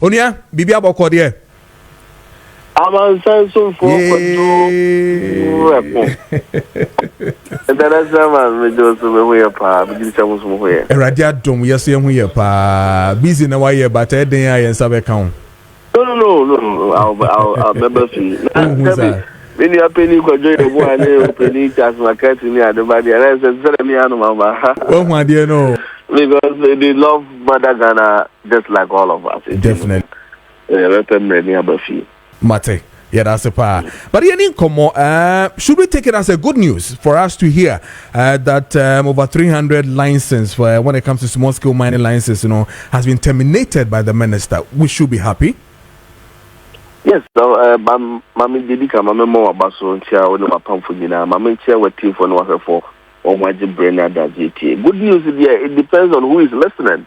Onia, bibi aboko there. I'm so for Radia dom yes ye pa busy na why but I sabe count. No. I'll remember fee. When you are penny for joy, penny as my cat in the body, and I said, me mama. Oh, my dear, no. Because they love Mother Ghana just like all of us. Definitely. Mate. Yeah, that's a part. But should we take it as a good news for us to hear that over 300 licenses for when it comes to small scale mining licenses, has been terminated by the minister? We should be happy. Yes, so Mammy Didika, Mamma Moa Basso, and Chia, no Pamfudina, Mamma Chia, what tea for no for or my brain at GT. Good news is it depends on who is listening.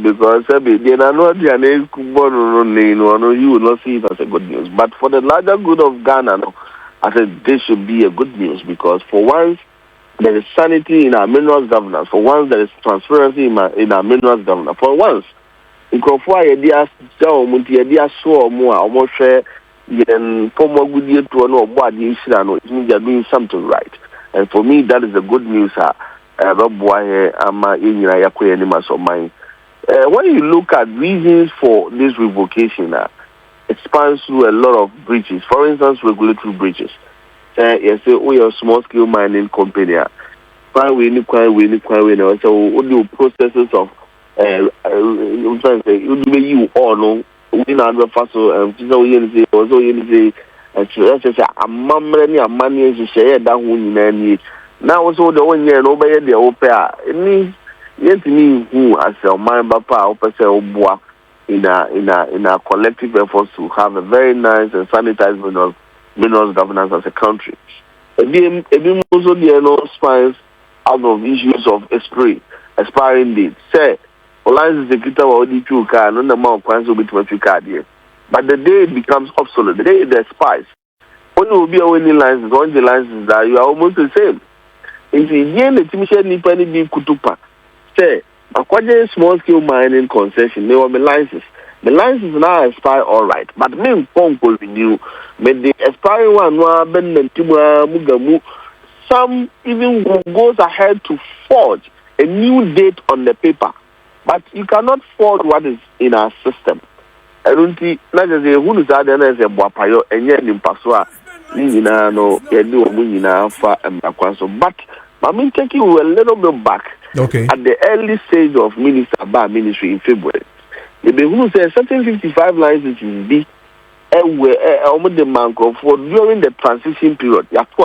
Because they are not their name, you will not see it as a good news. But for the larger good of Ghana, I said this should be a good news because for once there is sanity in our minerals governance. For once there is transparency in our minerals governance. For once, in Kofa, idea so more, almost share former good year to no body, it means they are doing something right. And for me, that is a good news. When you look at reasons for this revocation, it spans through a lot of breaches. For instance, regulatory breaches. You say, we are a small scale mining company. So, the processes of you all know, we know the first now also the 1 year nobody the opera. It means yes me who as a man papa in a collective effort to have a very nice and sanitized minerals governance as a country. Also the spines out of issues of expiring dates. Say license secretary or the two car, no amount of points will be to card here. But the day it becomes obsolete, the day it expires, when you will be a winning license, on the licenses that you are almost the same. If you hear the Timothy Nipani be Kutupa, say, a small scale mining concession, they were the license. The license now expire all right, but me phone will renew. May the expiring one, Ben and Timua Mugamu, some even goes ahead to forge a new date on the paper. But you cannot forge what is in our system. I don't see, not as a who is out there as a Boapayo and yet in Pasua, no, but I'm taking you a little bit back. Okay. At the early stage of Minister Bar Ministry in February, the who said certain 55 licenses be almost the man for during the transition period. You have to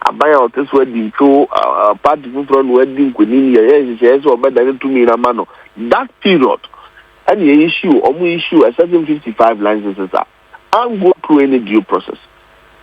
about this wedding to party from wedding yes, or better to me in a manner. That period, and the issue a certain 55 licenses and go through any due process.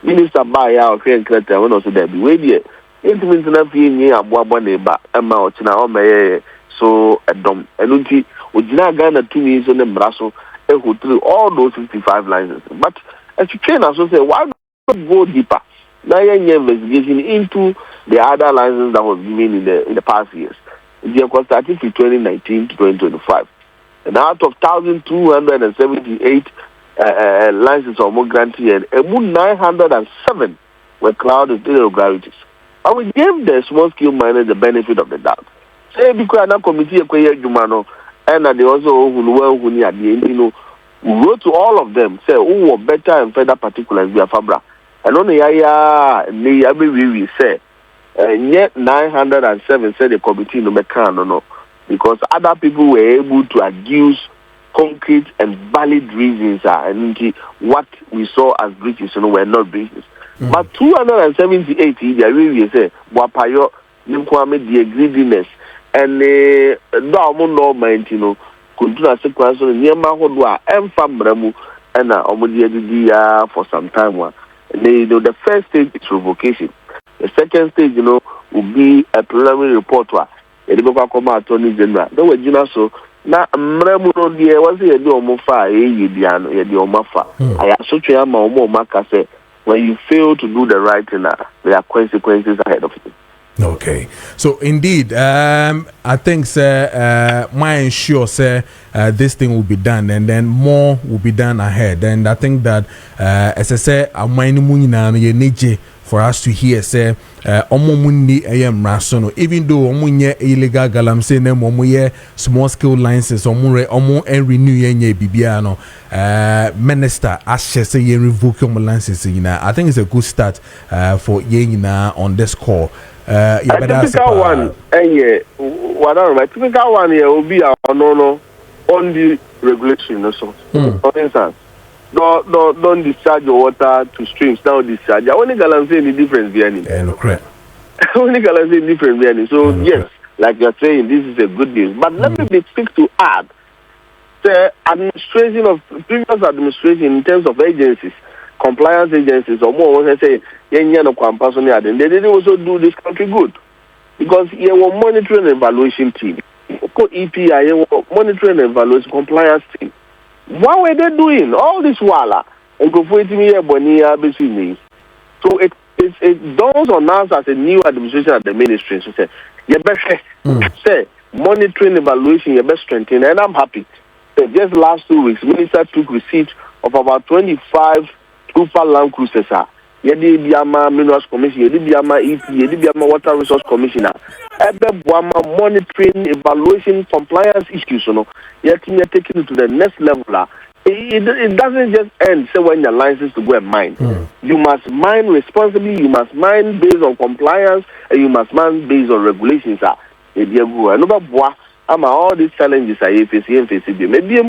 Minister Baya or Crane Crater when also there be waiting. It means nothing near Abuaba neighbor, Emma or China, so a dom. And Unti, Ujina Ghana 2 years on the Brasso, who through all those 55 licenses. But as you train, I also say, why not go deeper? Now, investigation into the other licenses that was given in the past years. They were starting from 2019 to 2025. And out of 1,278 licenses or more granted, about 907 were clouded with irregularities. And we gave the small scale miners the benefit of the doubt. Say because an committee Jumano and they also who at the end, we wrote to all of them, say who were better and further particulars via Fabra. And only we say yet 907 said the committee no because other people were able to adduce concrete and valid reasons and what we saw as breaches were not breaches. But 278 they really say Wapayo Nimkwame the greediness and the no mind Kuntuna sequence Niema Hodwa Mfambremu and Omodia for some time. The first stage is revocation. The second stage, will be a preliminary report. Attorney General. There were so now Mremuno dear was a domofa, I associate my say when you fail to do the right thing, there are consequences ahead of you. Okay, so indeed, I think, sir, my ensure, sir, this thing will be done, and then more will be done ahead. And I think that, as I say, I'm for us to hear, say, omomuni ayam rasono, even though omunye illegal galamse ne momuye small scale licenses, omo and renew yenye bibiano, minister ashe say ye revoke your licenses. I think it's a good start for yena on this call. A typical one, my typical one here will be no on the regulation also. For instance, don't discharge your water to streams. Now discharge. I only can say the difference behind it. No correct. Only can say the difference behind it. So yes, like you're saying, this is a good news. But let me be quick to add the administration of previous administration in terms of agencies, compliance agencies, or more. When I say they didn't also do this country good because you were monitoring and evaluation team, EPI, monitoring and evaluation compliance team. What were they doing all this while? And go for it me. So it dawns on us as a new administration at the ministry. So say, you better say monitoring evaluation, you better strengthen, and I'm happy. So just last 2 weeks, minister took receipt of about 25 Ufa land cruisers. Yedi Biama Minerals Commission, Yedi Biama EP, Yedi Biama Water Resource Commissioner. Ebe Buama monitoring, evaluation, compliance issues. Yet you're taking it to the next level. It doesn't just end say when your license to go and mine. You must mine responsibly. You must mine based on compliance, and you must mine based on regulations. All these challenges are facing. Maybe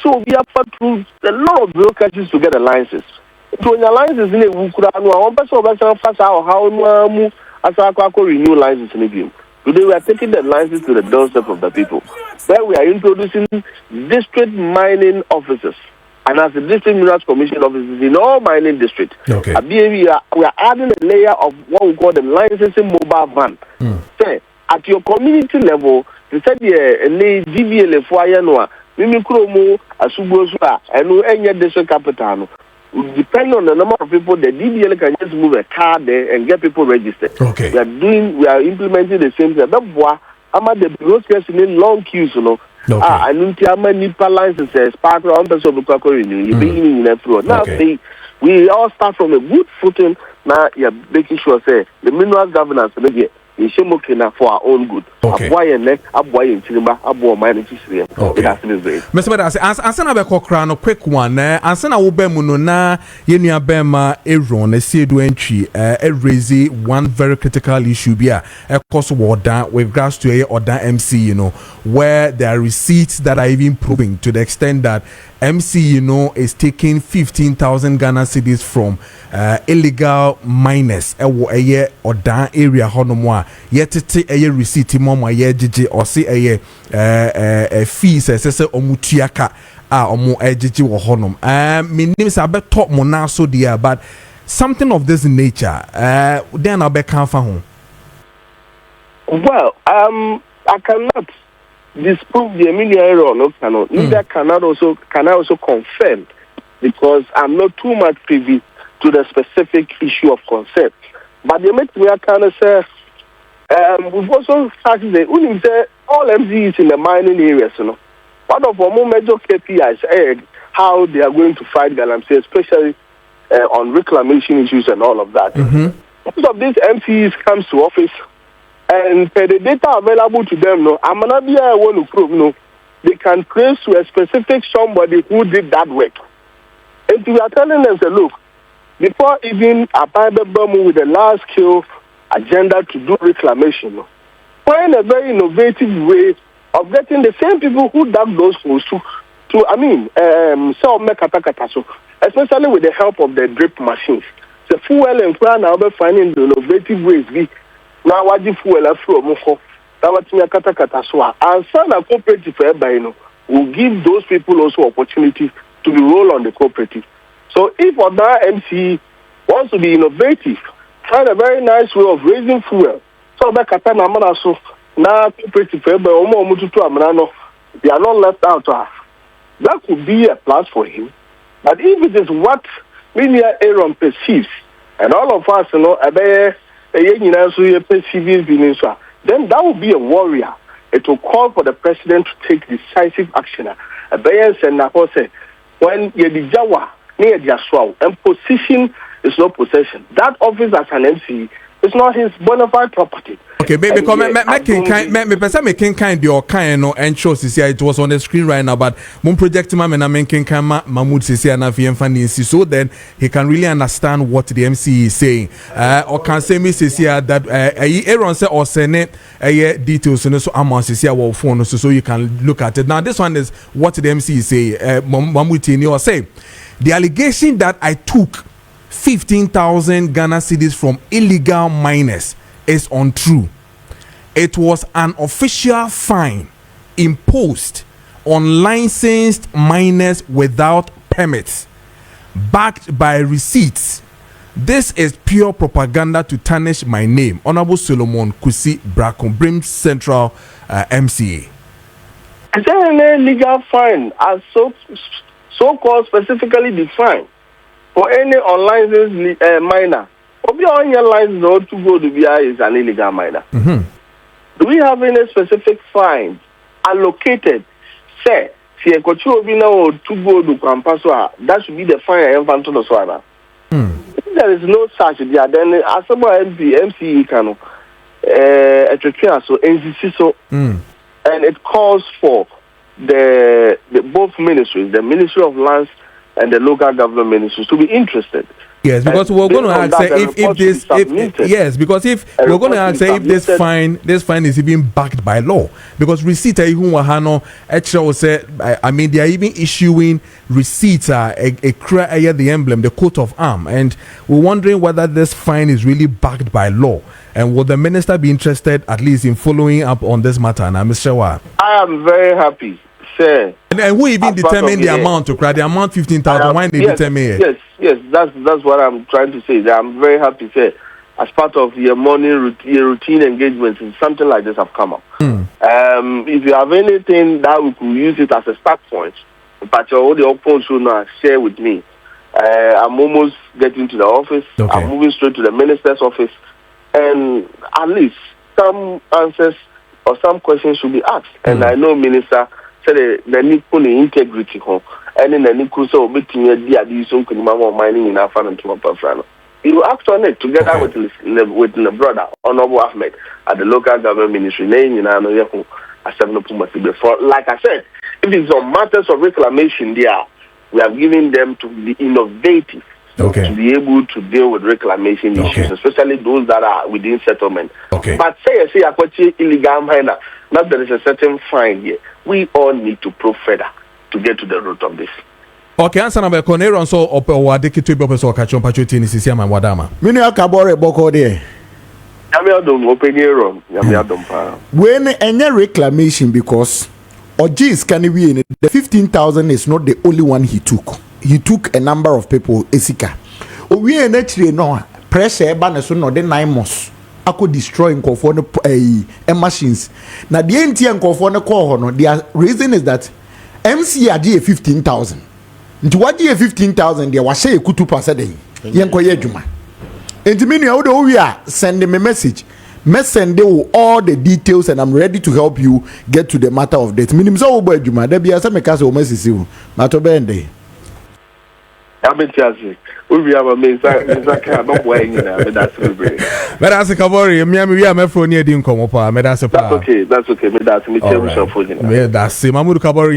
so we have put through a lot of bureaucracies to get a license. So when your license in a one person fast how renew license in the today we are taking the license to the doorstep of the people. Where we are introducing district mining officers. And as the district minerals commission officers in all mining districts, we are adding a layer of what we call the licensing mobile van. Say, at your community level, you said DVL fire no Mimikromo, Asubosua, and any district capital. Depending on the number of people, the DBL can just move a car there and get people registered. Okay. We are implementing the same thing. That's why I'm at the bureaucracy in long queues, Okay. I need to have NIPA licenses, park around the Sobukako renewal. Now, we all start from a good footing. Now, you're making sure, say, the mineral governance, maybe. For our own good. Okay. Okay. Mr. Bedasi, answer na kokra quick one. Answer na wobemu no na yenu abema Aaron do entry raise one very critical issue bia cost order with regards to order MC, where there are receipts that are even proving to the extent that MC, is taking 15,000 Ghana cedis from illegal miners. Order area honomwa yet a receipt mama ye jiji or see a fees as omutiaka omo ejiji wo honum. Me names are top mona so dear, but something of this nature then I'll be confirm. Well, I cannot disprove the Emilia error, cannot. Neither can I also confirm because I'm not too much privy to the specific issue of consent. But the me I kind of say we've also started the all MCEs in the mining areas, One of our more major KPIs how they are going to fight galamsey, especially on reclamation issues and all of that. Most of these MCEs comes to office and the data available to them, I'm not be able to prove, they can trace to a specific somebody who did that work. And we are telling them, say, look, before even applying the Burma with a large scale agenda to do reclamation, find a very innovative way of getting the same people who dug those holes to sell mekatakataso, especially with the help of the drip machines. The fuel and plan now be finding the innovative ways be now what the fuel from Moko. That what me katakataso and some cooperative will give those people also opportunity to be roll on the cooperative. So if other MC wants to be innovative, find a very nice way of raising fuel. So that katana manaso now cooperative they are not left out. That could be a plus for him. But if it is what Media Aaron perceives, and all of us, then that will be a warrior. It will call for the president to take decisive action. When Yedijawa near Jaswao, and position is not possession. That office as an MC is not his bona fide property. Okay, baby, making kind your kind no and shows it was on the screen right now, but Moon project making Mahmud so then he can really understand what the MC is saying. Or can say Miss that Aaron say or send details so amount phone so you can look at it. Now this one is what the MC is saying. Mahmud or say the allegation that I took 15,000 Ghana cedis from illegal miners is untrue. It was an official fine imposed on licensed miners without permits, backed by receipts. This is pure propaganda to tarnish my name. Honorable Solomon Kusi Braco, Birim Central MCA. Is there any legal fine as so-called specifically defined for any unlicensed miner? Obi on your license or to go to BI is an illegal miner. Do we have any specific fines allocated? Say, if you go to go to Kwampaswa, that should be the fine I have to the Swana. There is no such there. Then as a MCE can so NCC so and it calls for the both ministries, the Ministry of Lands and the local government ministries to be interested. Yes, because we're going to ask if we're going to ask if this fine is even backed by law, because receipt even wahano actually say I mean they are even issuing receipts the emblem, the coat of arm, and we're wondering whether this fine is really backed by law, and would the minister be interested at least in following up on this matter? Now, Mr. Shawa, I am very happy. Sir. And who even determine the amount to cry? The amount 15,000. Why they determine it? Yes. That's what I'm trying to say. That I'm very happy. Sir, as part of your morning routine engagements, and something like this have come up. If you have anything that we could use it as a start point, but all the opponents should now share with me. I'm almost getting to the office. Okay. I'm moving straight to the minister's office, and at least some answers or some questions should be asked. And I know minister. The Nikuni integrity home, and in the Nikuso between the Adison mining in Afan and Tumapafrano. He will act on it together with the brother, Honorable Ahmed, at the local government ministry, name in Anoyaku, as 7 before. Like I said, if it's on matters of reclamation, we are giving them to be innovative. To be able to deal with reclamation issues, especially those that are within settlement. But say illegal miner, now there is a certain fine here. We all need to probe further to get to the root of this. Okay, answer number Conero so owadeki to be so kachon pachuti ni sisi ama wadama. Mini Kabore boko de. Yamiadom open your Yamiadom pa. When any reclamation because Ojis can be the 15,000 is not the only one he took. He took a number of people Esika. We actually no pressure ban so no the 9 months. I could destroy Nkofo machines. Now the NT Nkofo no call no. Their reason is that MC adi 15,000. Nti what ye 15,000 there was say kutu pass day. Yenko ye juma. Enti me no do we are sending me message. Send all the details and I'm ready to help you get to the matter of death. Minim so obo juma. There be asa me kase o message you. Mato bende. Mahmud Kabore, we are my phone near the income. That's okay. Mahmud Kabore,